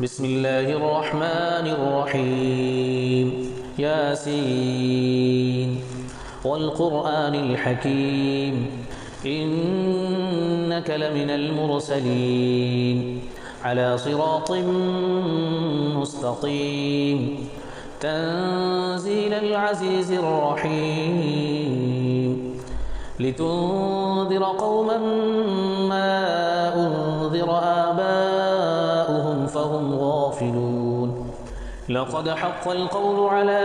بسم الله الرحمن الرحيم ياسين والقرآن الحكيم إنك لمن المرسلين على صراط مستقيم تنزيل العزيز الرحيم لتنذر قوما ما أنذر آباؤهم فهم غافلون لقد حق القول على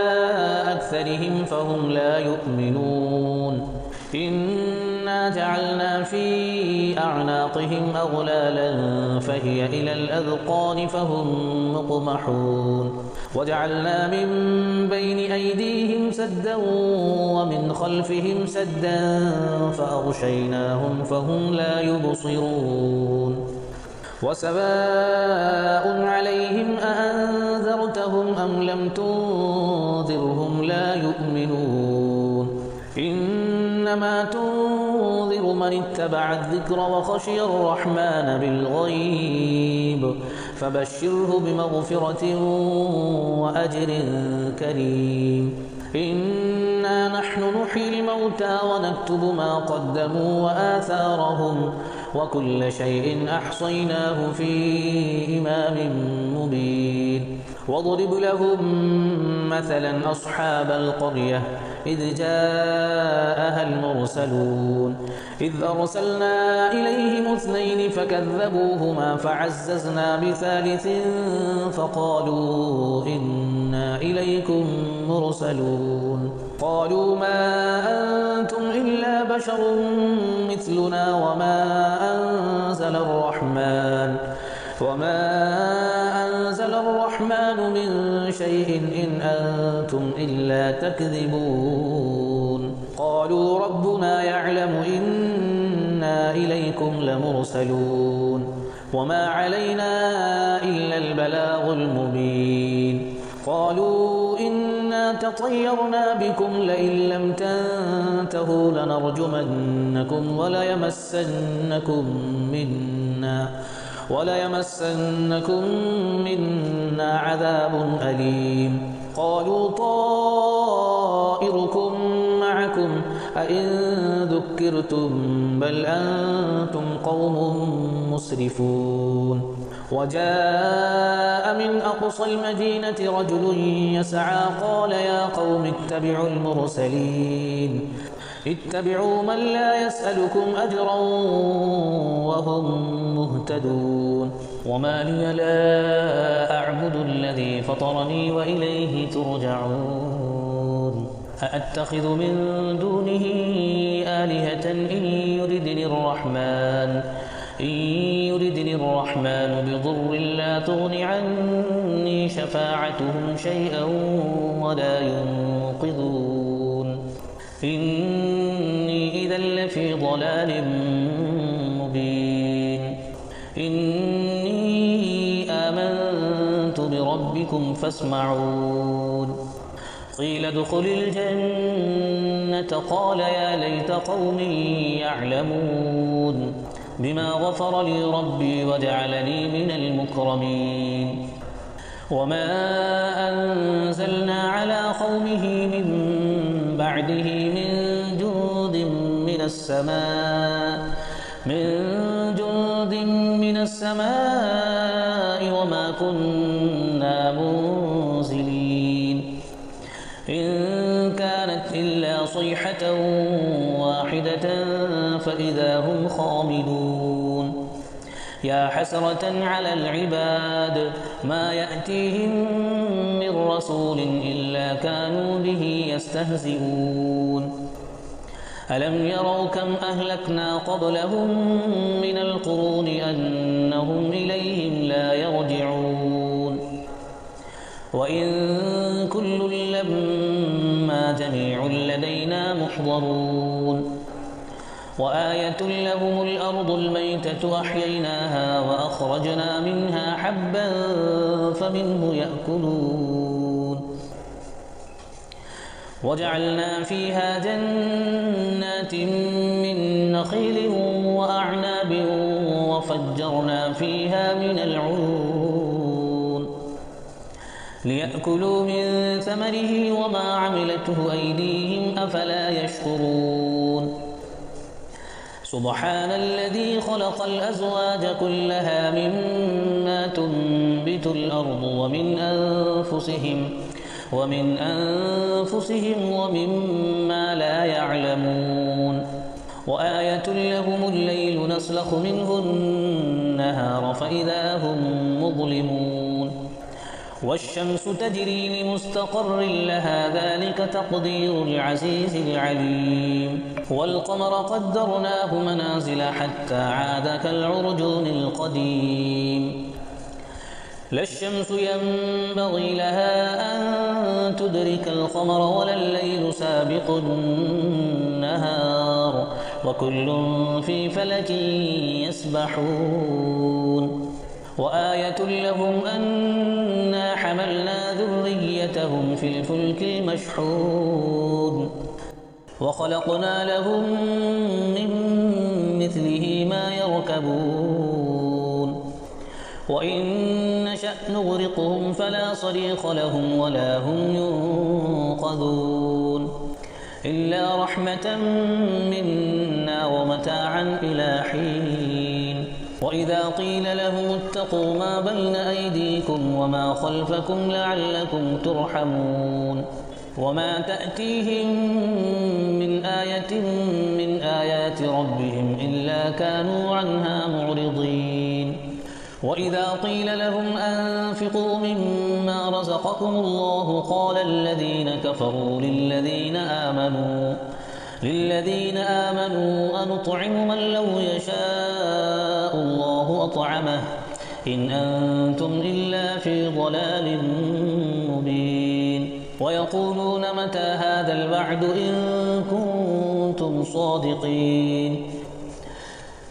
أكثرهم فهم لا يؤمنون إنا جعلنا في أعناقهم أغلالا فهي إلى الأذقان فهم مقمحون وجعلنا من بين أيديهم سدا ومن خلفهم سدا فأغشيناهم فهم لا يبصرون وسواء عليهم أأنذرتهم أم لم تنذرهم لا يؤمنون إنما تنذر من اتبع الذكر وخشي الرحمن بالغيب فبشره بمغفرة وأجر كريم إنا نحن نحيي الموتى ونكتب ما قدموا وآثارهم وكل شيء أحصيناه في إمام مبين واضرب لهم مثلا أصحاب القرية إذ جاءها المرسلون إذ أرسلنا إليهم اثنين فكذبوهما فعززنا بثالث فقالوا إنا إليكم مرسلون قالوا ما أنتم إلا بشر مثلنا وما أنزل الرحمن من شيء إن أنتم إلا تكذبون قالوا ربنا يعلم إنا إليكم لمرسلون وما علينا إلا البلاغ المبين قالوا إنا تطيرنا بكم لئن لم تنتهوا لنرجمنكم وليمسنكم منا عذاب أليم قالوا طائركم معكم أئن ذكرتم بل أنتم قوم مسرفون وجاء من أقصى المدينة رجل يسعى قال يا قوم اتبعوا المرسلين اتبعوا من لا يسألكم أجرا وهم مهتدون وما لي لا أعبد الذي فطرني وإليه ترجعون أأتخذ من دونه آلهة إن يردني الرحمن بضر لا تغن عني شفاعتهم شيئا ولا ينقذون إني إذا لفي ضلال مبين إني آمنت بربكم فاسمعون قيل ادخل الجنة قال يا ليت قومي يعلمون بما غفر لي ربي وجعلني من المكرمين وما أنزلنا على قومه من بعده من جند من السماء وما كنا منزلين إن كانت إلا صيحة واحدة فإذا هم خامدون يا حسرة على العباد ما يأتيهم من رسول إلا كانوا به يستهزئون ألم يروا كم أهلكنا قبلهم من القرون أنهم إليهم لا يرجعون وإن كل لما جميع لدينا محضرون وآية لهم الأرض الميتة أحييناها وأخرجنا منها حبا فمنه يأكلون وجعلنا فيها جنات من نخيل وأعناب وفجرنا فيها من العيون ليأكلوا من ثمره وما عملته أيديهم أفلا يشكرون سبحان الذي خلق الأزواج كلها مما تنبت الأرض ومن أنفسهم ومما لا يعلمون وآية لهم الليل نسلخ منه النهار فإذا هم مظلمون والشمس تجري لمستقر لها ذلك تقدير العزيز العليم والقمر قدرناه منازل حتى عاد كالعرجون القديم لا الشمس ينبغي لها أن تدرك القمر ولا الليل سابق النهار وكل في فلك يسبحون وآية لهم أنا حملنا ذريتهم في الفلك المشحون وخلقنا لهم من مثله ما يركبون وإن نشأ نغرقهم فلا صريخ لهم ولا هم ينقذون إلا رحمة منا ومتاعا إلى حين وإذا قيل لهم اتقوا ما بين أيديكم وما خلفكم لعلكم ترحمون وما تأتيهم من آية من آيات ربهم إلا كانوا عنها معرضين وإذا قيل لهم أنفقوا مما رزقكم الله قال الذين كفروا للذين آمنوا أنطعم من لو يشاء الله أطعمه إن أنتم إلا في ضلال مبين ويقولون متى هذا الوعد إن كنتم صادقين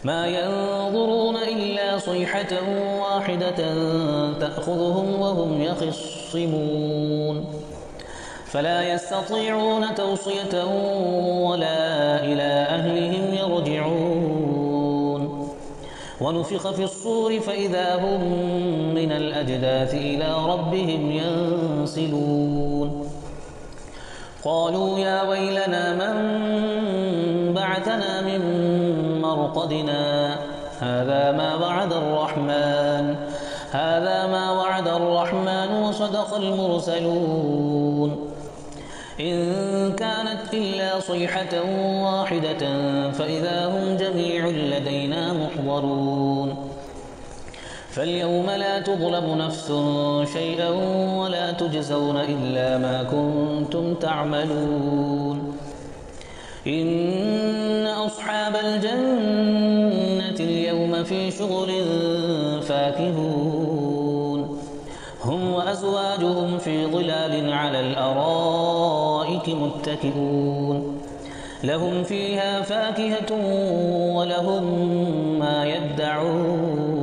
ما ينظرون إلا صيحة واحدة تأخذهم وهم يخصمون فلا يستطيعون توصية ولا إلى أهلهم يرجعون ونفخ في الصور فإذا هم من الأجداث إلى ربهم ينسلون قالوا يا ويلنا من بعثنا من مرقدنا هذا ما وعد الرحمن وصدق المرسلون إن كانت إلا صيحة واحدة فإذا هم جميع لدينا محضرون فاليوم لا تظلم نفس شيئا ولا تجزون إلا ما كنتم تعملون إن أصحاب الجنة اليوم في شغل فاكهون هم وأزواجهم في ظلال على الأرائك متكئون لهم فيها فاكهة ولهم ما يدعون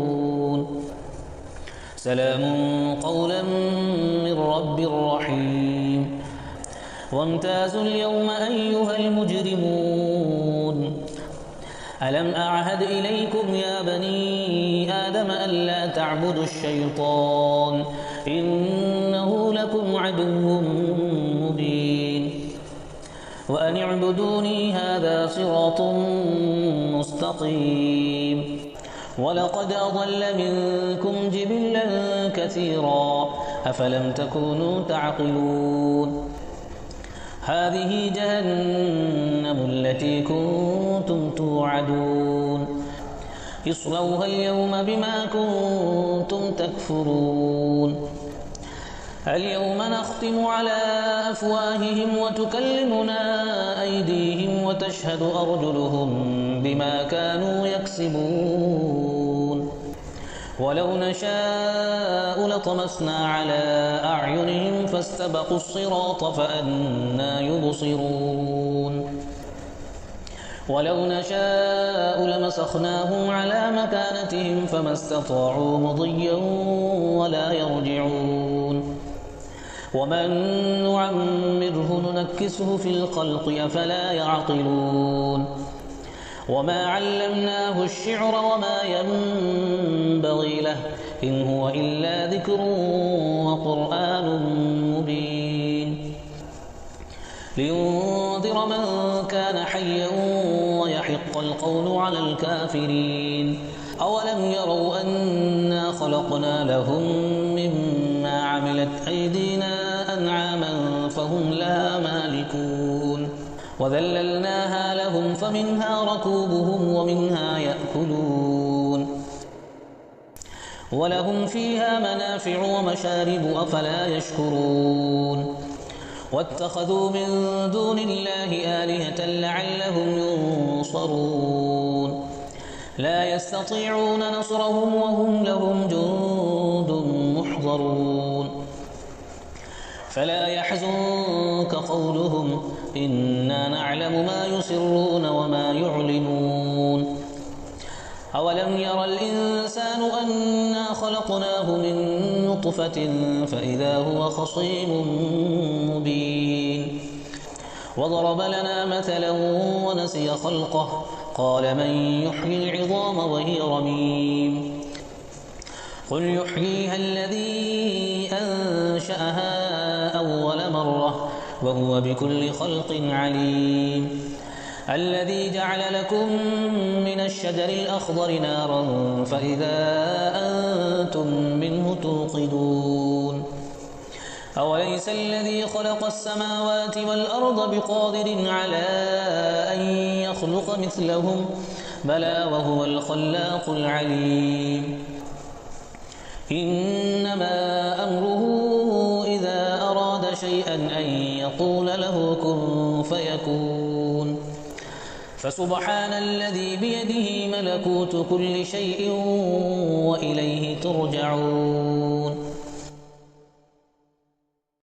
سلام قولا من رب رحيم وامتازوا اليوم أيها المجرمون ألم أعهد إليكم يا بني آدم ألا تعبدوا الشيطان إنه لكم عدو مبين وأن اعبدوني هذا صراط مستقيم ولقد أضل منكم جبلا كثيرا أفلم تكونوا تعقلون هذه جهنم التي كنتم توعدون اصلوها اليوم بما كنتم تكفرون اليوم نختم على أفواههم وتكلمنا أيديهم وتشهد أرجلهم بما كانوا يكسبون ولو نشاء لطمسنا على أعينهم فاستبقوا الصراط فأنى يبصرون ولو نشاء لمسخناهم على مكانتهم فما استطاعوا مضيا ولا يرجعون ومن نعمره ننكسه في الخلق أفلا يعقلون وما علمناه الشعر وما ينبغي له إن هو إلا ذكر وقرآن مبين لينذر من كان حيا ويحق القول على الكافرين أولم يروا أنا خلقنا لهم مما عملت أيدينا أنعاما فهم لها مالكون وذللناها لهم فمنها ركوبهم ومنها يأكلون ولهم فيها منافع ومشارب أفلا يشكرون واتخذوا من دون الله آلهة لعلهم ينصرون لا يستطيعون نصرهم وهم لهم جند محضرون فلا يحزنك قولهم إنا نعلم ما يسرون وما يعلنون أولم ير الإنسان أنا خلقناه من نطفة فإذا هو خصيم مبين وضرب لنا مثلا ونسي خلقه قال من يحيي العظام وهي رميم قل يحييها الذي أنشأها أول مرة وهو بكل خلق عليم الذي جعل لكم من الشجر الأخضر نارا فإذا أنتم منه توقدون أوليس الذي خلق السماوات والأرض بقادر على أن يخلق مثلهم بلى وهو الخلاق العليم إنما أمره إذا أراد شيئا أن يقول له كن فيكون فسبحان الذي بيده ملكوت كل شيء وإليه ترجعون